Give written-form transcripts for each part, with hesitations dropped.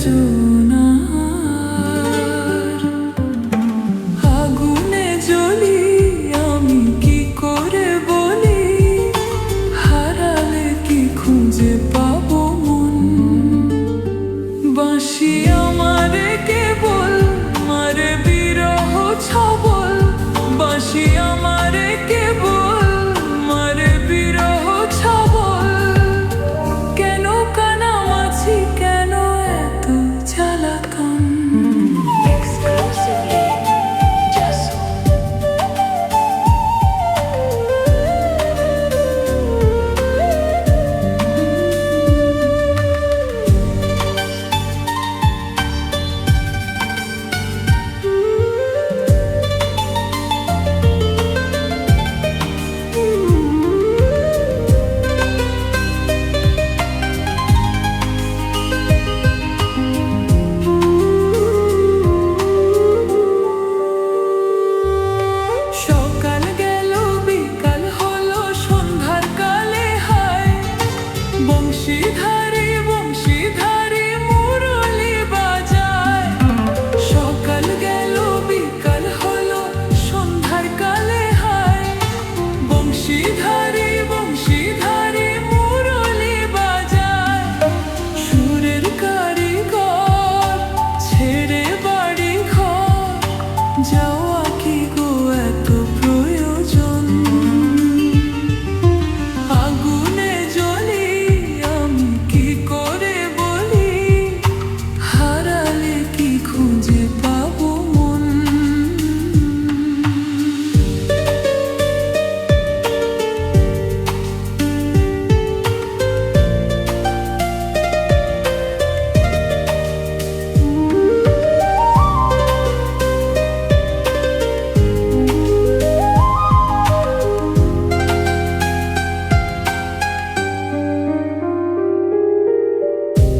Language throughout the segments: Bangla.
যোজনার আগুনে জ্বলি আমি কি করে বলি, হারালে কি খুঁজে পাবো মন। বাঁশি আমারে কেবল মারে বিরহ ছবল, বাঁশি আমারে কেবল মারে বিরহ ছবল। কেন কানামাছি, কেন এত জ্বালাতন। Exclusively Jasso. সকাল গেল বিকাল হলো সন্ধ্যার কালে হায়, বংশীধারী বংশীধারী মুরলি বাজায়। সকাল গেল বিকাল হলো সন্ধ্যার কালে হায়, বংশীধারী বংশীধারী মুরলি বাজায়। সুরের কারিগর ছেড়ে বাড়ি ঘর, যাওয়া কি গো এত প্রয়োজন। আগুনে জ্বলি আমি কি করে বলি, হারালে কি খুঁজে পাবো মন।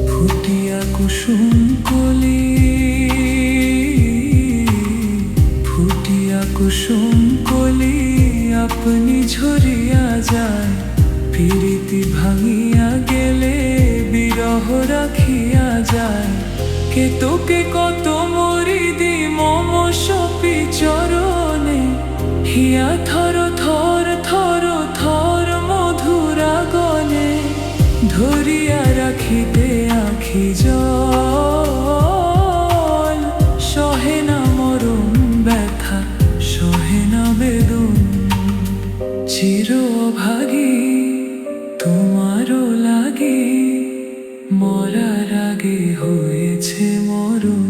ফুটিয়া কুসুম কলি, ফুটিয়া কুসুম কলি আপনি ঝরিয়া যায়। প্রীতি ভাঙিয়া গেলে বিরহ রাখিয়া যায়। কে তোকে কত মরি দি মম সপি চরণে, হিয়া থর থর থর থর মধুরা গনে। ধরিয়া রাখিতে আখি জল, সহে না মরণ ব্যথা সহে না বেদন। চির অভাগী তোমারও লাগে, মরার আগে হয়েছে মরণ।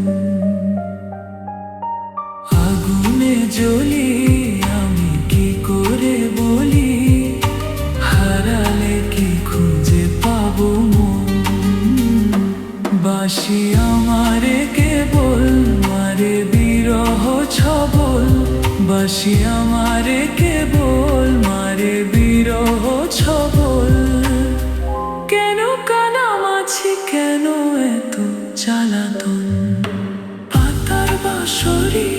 আগুনে জ্বলি আমি কি করে বলি, হারালে কি খুঁজে পাবো মন। বাঁশি আমারে কেবল মারে বিরহ ছবল, বাঁশি আমারে কেবল মারে বিরহ ছবল। কেন কানামাছি, কেন এত জ্বালাতন। পাতার বাঁশরি